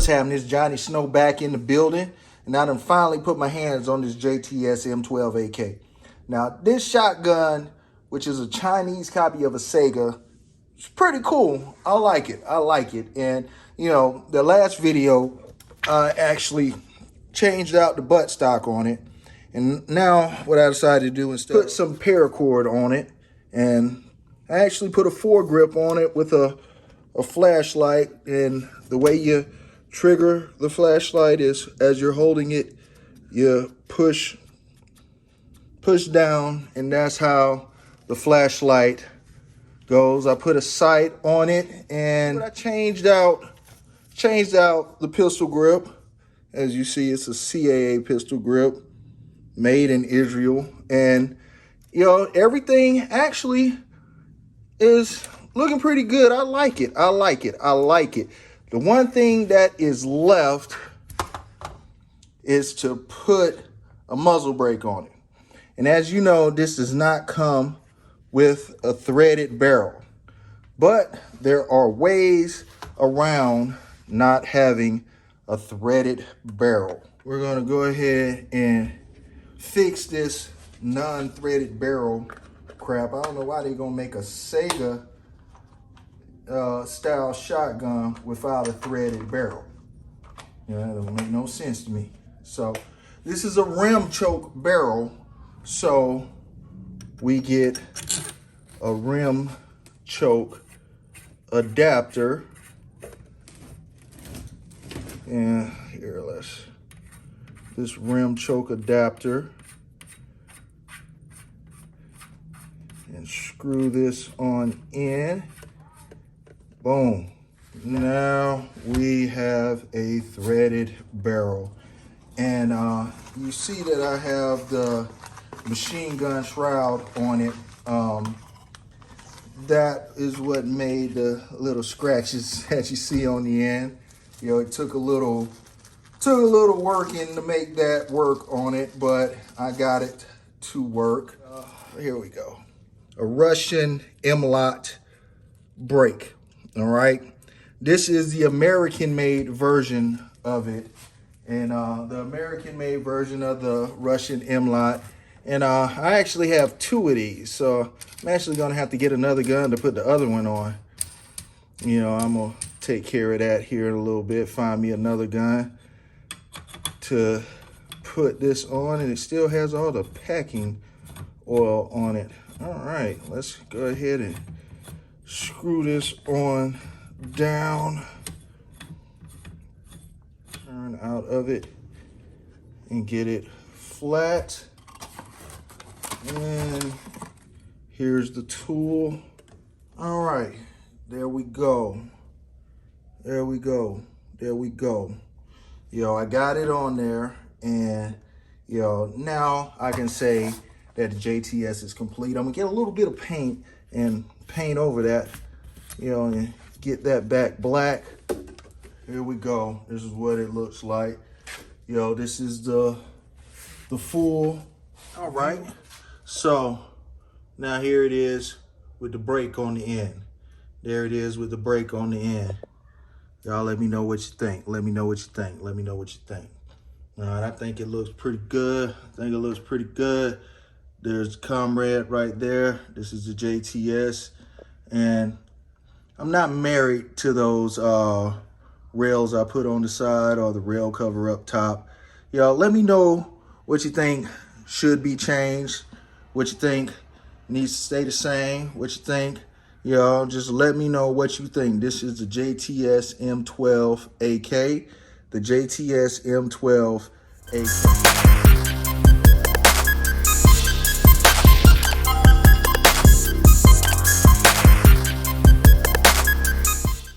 happening? It's Johnny Snow back in the building, and I done finally put my hands on this JTS M12AK. Now, this shotgun, which is a Chinese copy of a Sega, it's pretty cool. I like it. And, you know, the last video, I actually changed out the buttstock on it. And now what I decided to do is put some paracord on it. And I actually put a foregrip on it with a flashlight. And the way you trigger the flashlight is as you're holding it, you push down, and that's how the flashlight goes. I put a sight on it, and I changed out the pistol grip. As you see, it's a CAA pistol grip made in Israel, and you know, everything actually is looking pretty good. I like it. The one thing that is left is to put a muzzle brake on it. And as you know, this does not come with a threaded barrel, but there are ways around not having a threaded barrel. We're gonna go ahead and fix this non-threaded barrel crap. I don't know why they're gonna make a Sega style shotgun without a threaded barrel. Yeah, that doesn't make no sense to me. So this is a rim choke barrel. So we get a rim choke adapter. And here, this rim choke adapter. And screw this on in. Boom. Now we have a threaded barrel. And you see that I have the machine gun shroud on it. That is what made the little scratches that you see on the end. You know, it took a little working to make that work on it, but I got it to work. Here we go. A Russian Molot brake. All right. This is the American-made version of it. And the American-made version of the Russian Molot. And I actually have two of these, so I'm actually gonna have to get another gun to put the other one on. You know, I'm gonna take care of that here in a little bit, find me another gun to put this on, and it still has all the packing oil on it. All right, let's go ahead and screw this on down, turn out of it, and get it flat. And here's the tool. All right, there we go. There we go. Yo, I got it on there, and yo, now I can say that the JTS is complete. I'm gonna get a little bit of paint and paint over that, you know, and get that back black. Here we go. This is what it looks like. Yo, this is the full. All right. So now here it is with the brake on the end. There it is with the brake on the end. Y'all let me know what you think. Let me know what you think. All right, I think it looks pretty good. There's Comrade right there. This is the JTS. And I'm not married to those rails I put on the side or the rail cover up top. Y'all let me know what you think should be changed. What you think needs to stay the same. What you think, y'all, just let me know what you think. This is the JTS M12AK. The JTS M12AK.